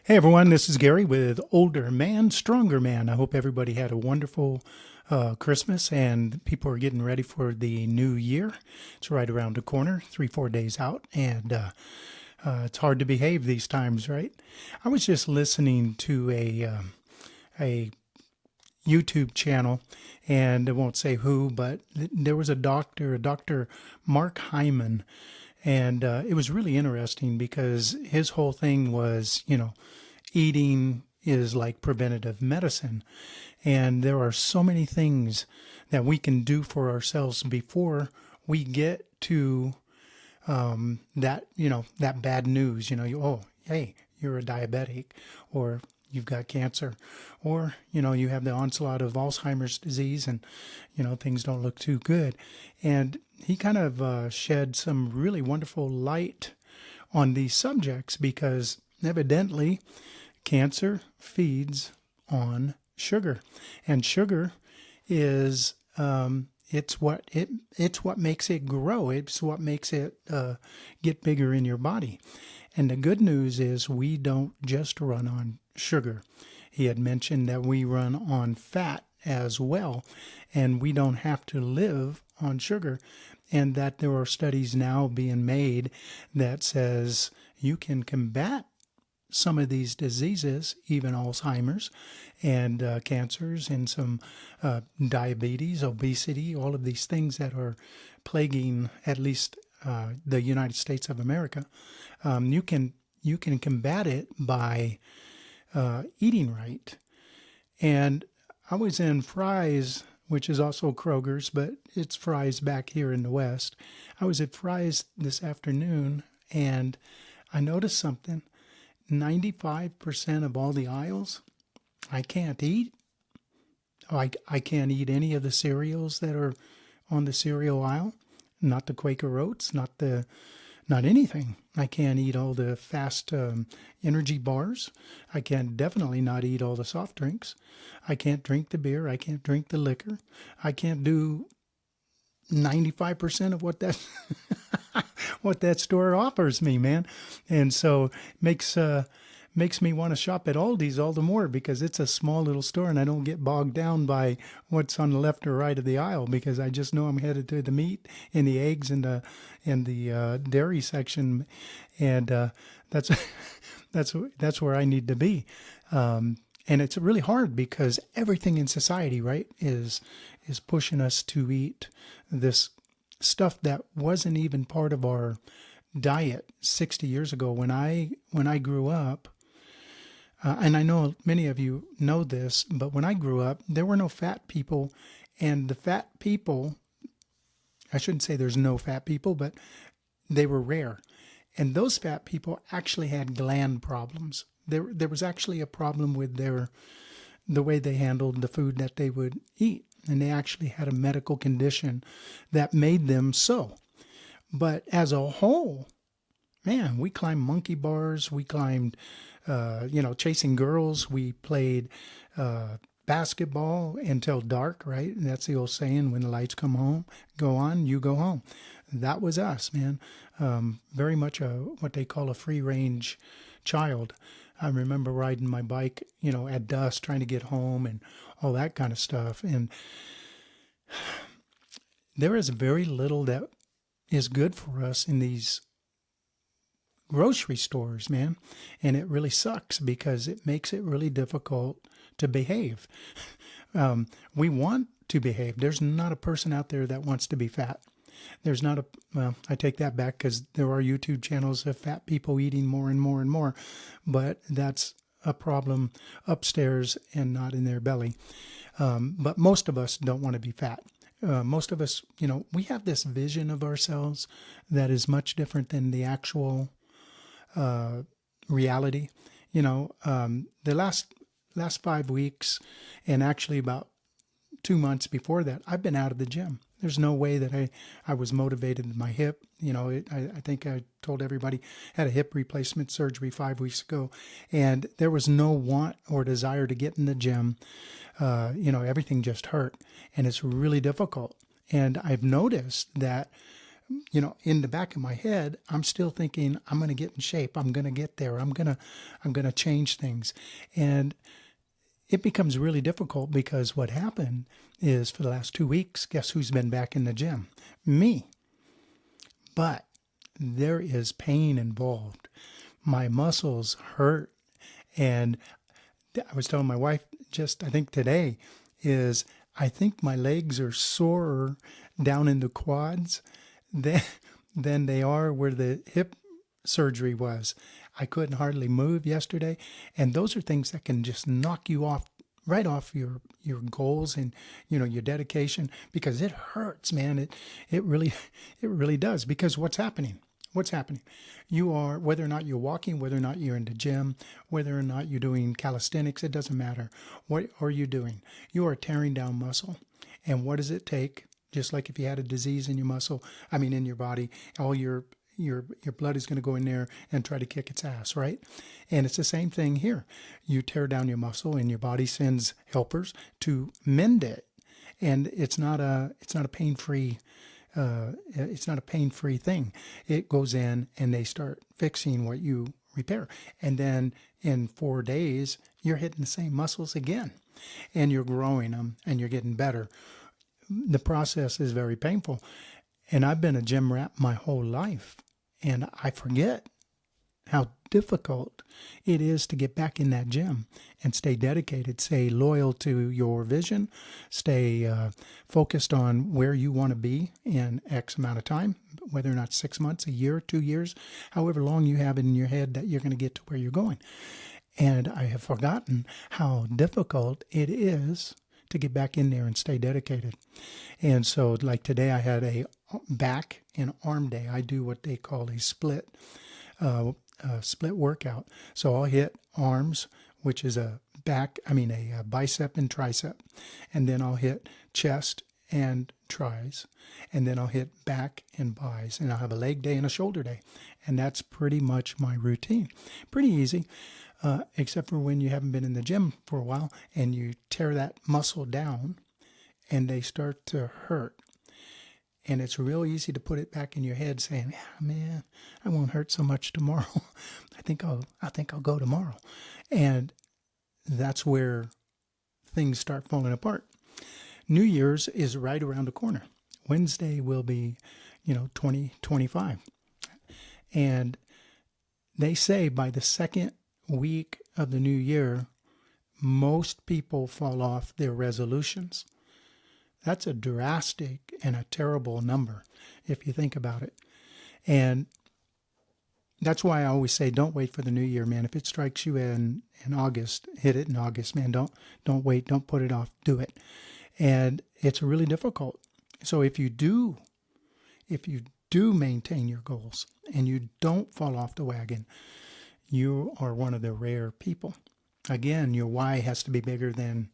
Hey everyone, this is Gary with Older Man, Stronger Man. I hope everybody had a wonderful Christmas and people are getting ready for the new year. It's right around the corner, 3, 4 days out, and it's hard to behave these times, right? I was just listening to a YouTube channel, and I won't say who, but there was a Dr. Mark Hyman, and it was really interesting because his whole thing was, eating is like preventative medicine. And there are so many things that we can do for ourselves before we get to that bad news. Hey, you're a diabetic, or you've got cancer, or, you have the onslaught of Alzheimer's disease and, things don't look too good. And he kind of shed some really wonderful light on these subjects because evidently cancer feeds on sugar, and sugar is it's what makes it grow. It's what makes it get bigger in your body. And the good news is we don't just run on sugar. He had mentioned that we run on fat as well, and we don't have to live on sugar, and that there are studies now being made that says you can combat some of these diseases, even Alzheimer's and cancers and some diabetes, obesity, all of these things that are plaguing at least the United States of America. You can combat it by eating right. And I was in Fry's, which is also Kroger's, but it's Fry's back here in the West. I was at Fry's this afternoon, and I noticed something. 95% of all the aisles, I can't eat. I can't eat any of the cereals that are on the cereal aisle. Not the Quaker Oats, not anything. I can't eat all the fast energy bars. I can definitely not eat all the soft drinks. I can't drink the beer. I can't drink the liquor. I can't do 95% of what that what that store offers me, man. And so makes me want to shop at Aldi's all the more because it's a small little store and I don't get bogged down by what's on the left or right of the aisle because I just know I'm headed to the meat and the eggs and the dairy section, and that's that's where I need to be. And it's really hard because everything in society, right, is pushing us to eat this stuff that wasn't even part of our diet 60 years ago. When I grew up, and I know many of you know this, but when I grew up, there were no fat people, and the fat people, I shouldn't say there's no fat people, but they were rare. And those fat people actually had gland problems. There was actually a problem with the way they handled the food that they would eat. And they actually had a medical condition that made them so. But as a whole, man, we climbed monkey bars. We climbed, chasing girls. We played basketball until dark, right? And that's the old saying, when the lights go on, you go home. That was us, man. Very much what they call a free range child. I remember riding my bike, at dusk, trying to get home and all that kind of stuff. And there is very little that is good for us in these grocery stores, man. And it really sucks because it makes it really difficult to behave. We want to behave. There's not a person out there that wants to be fat. There's not well, I take that back because there are YouTube channels of fat people eating more and more and more, but that's a problem upstairs and not in their belly. But most of us don't want to be fat. Most of us, we have this vision of ourselves that is much different than the actual reality. The last 5 weeks, and actually about 2 months before that, I've been out of the gym. There's no way that I was motivated in my hip. I think I told everybody had a hip replacement surgery 5 weeks ago, and there was no want or desire to get in the gym. Everything just hurt, and it's really difficult. And I've noticed that in the back of my head, I'm still thinking, I'm going to get in shape. I'm going to get there. I'm going to change things. And it becomes really difficult because what happened is for the last 2 weeks, guess who's been back in the gym? Me. But there is pain involved. My muscles hurt. And I was telling my wife just, I think today, is I think my legs are sorer down in the quads than, than they are where the hip surgery was. I couldn't hardly move yesterday. And those are things that can just knock you off right off your goals and your dedication, because it hurts, man. It really it really does. Because what's happening? You are, whether or not you're walking, whether or not you're in the gym, whether or not you're doing calisthenics, it doesn't matter. What are you doing? You are tearing down muscle. And what does it take? Just like if you had a disease in your in your body, all your blood is going to go in there and try to kick its ass, right? And it's the same thing here. You tear down your muscle and your body sends helpers to mend it. And it's not a pain-free thing. It goes in and they start fixing what you repair. And then in 4 days, you're hitting the same muscles again, and you're growing them and you're getting better. The process is very painful. And I've been a gym rat my whole life, and I forget how difficult it is to get back in that gym and stay dedicated, stay loyal to your vision, stay focused on where you want to be in X amount of time, whether or not 6 months, a year, 2 years, however long you have in your head that you're going to get to where you're going. And I have forgotten how difficult it is to get back in there and stay dedicated. And so like today I had a back and arm day. I do what they call a split workout. So I'll hit arms, which is a bicep and tricep. And then I'll hit chest and tries. And then I'll hit back and bis. And I'll have a leg day and a shoulder day. And that's pretty much my routine. Pretty easy. Except for when you haven't been in the gym for a while and you tear that muscle down and they start to hurt. And it's real easy to put it back in your head saying, man, I won't hurt so much tomorrow. I think I'll go tomorrow. And that's where things start falling apart. New Year's is right around the corner. Wednesday will be, 2025. And they say by the second week of the new year, most people fall off their resolutions. That's a drastic and a terrible number if you think about it. And that's why I always say, don't wait for the new year, man. If it strikes you in August, hit it in August, man. Don't wait. Don't put it off. Do it. And it's really difficult. So if you do maintain your goals and you don't fall off the wagon, you are one of the rare people. Again, your why has to be bigger than,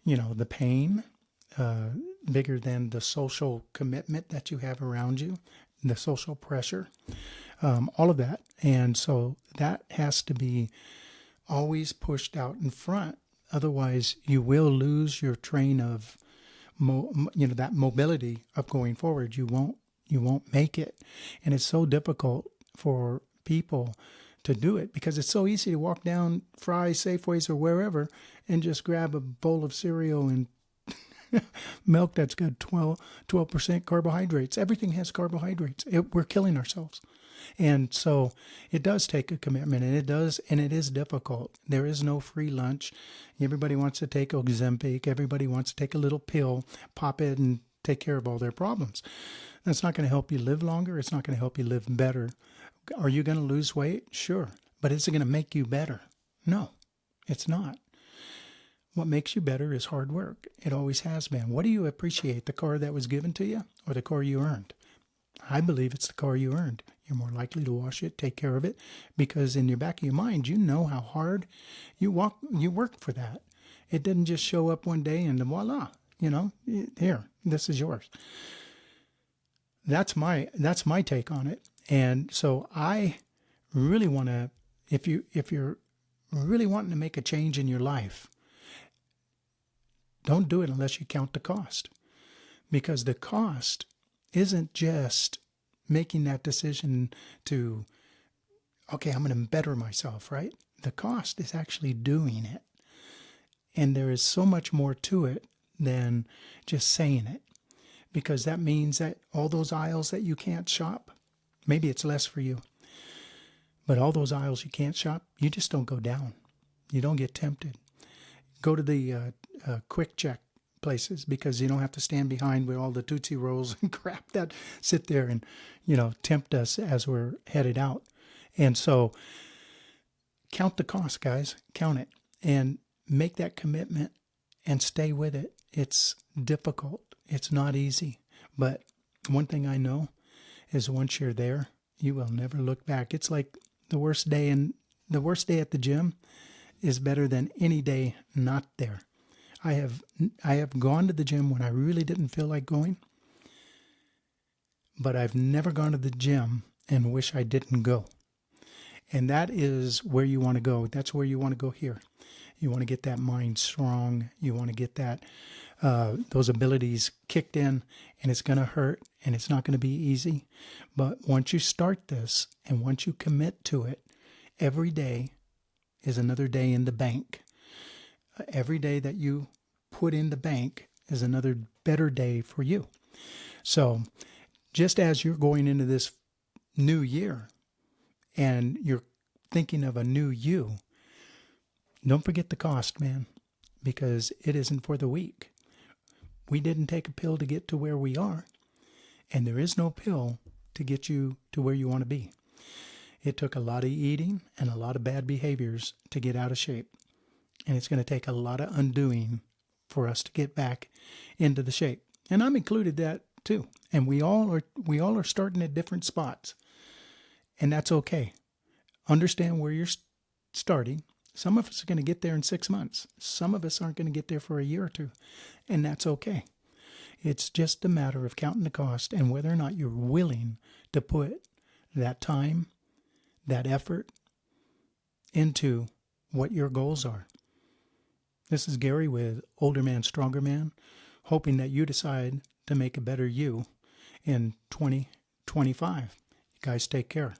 the pain, bigger than the social commitment that you have around you, the social pressure, all of that. And so that has to be always pushed out in front. Otherwise, you will lose your train of, that mobility of going forward. You won't make it. And it's so difficult for people to do it because it's so easy to walk down Fry's, Safeways, or wherever and just grab a bowl of cereal and milk that's got 12% carbohydrates. Everything has carbohydrates. We're killing ourselves. And so it does take a commitment, and it is difficult. There is no free lunch. Everybody wants to take Ozempic. Everybody wants to take a little pill, pop it, and take care of all their problems. That's not going to help you live longer. It's not going to help you live better. Are you going to lose weight? Sure. But is it going to make you better? No, it's not. What makes you better is hard work. It always has been. What do you appreciate, the car that was given to you or the car you earned? I believe it's the car you earned. You're more likely to wash it, take care of it, because in your back of your mind, you know how hard you work for that. It didn't just show up one day and voila, here, this is yours. That's my take on it. And so I really want to, if you're really wanting to make a change in your life, don't do it unless you count the cost, because the cost isn't just making that decision to, okay, I'm going to better myself, right? The cost is actually doing it. And there is so much more to it than just saying it, because that means that all those aisles that you can't shop, maybe it's less for you, but all those aisles you can't shop, you just don't go down. You don't get tempted. Go to the quick check places, because you don't have to stand behind with all the Tootsie Rolls and crap that sit there and, tempt us as we're headed out. And so count the cost, guys. Count it and make that commitment and stay with it. It's difficult. It's not easy. But one thing I know is once you're there, you will never look back. It's like the worst day at the gym is better than any day not there. I have gone to the gym when I really didn't feel like going, but I've never gone to the gym and wish I didn't go. And that is where you want to go. That's where you want to go here. You want to get that mind strong. You want to get that those abilities kicked in, and it's going to hurt, and it's not going to be easy. But once you start this, and once you commit to it, every day is another day in the bank. Every day that you put in the bank is another better day for you. So just as you're going into this new year and you're thinking of a new you, don't forget the cost, man, because it isn't for the weak. We didn't take a pill to get to where we are, and there is no pill to get you to where you want to be. It took a lot of eating and a lot of bad behaviors to get out of shape. And it's going to take a lot of undoing for us to get back into the shape. And I'm included that too. And we all are starting at different spots. And that's okay. Understand where you're starting. Some of us are going to get there in 6 months. Some of us aren't going to get there for a year or two. And that's okay. It's just a matter of counting the cost and whether or not you're willing to put that time, that effort into what your goals are. This is Gary with Older Man, Stronger Man, hoping that you decide to make a better you in 2025. You guys take care.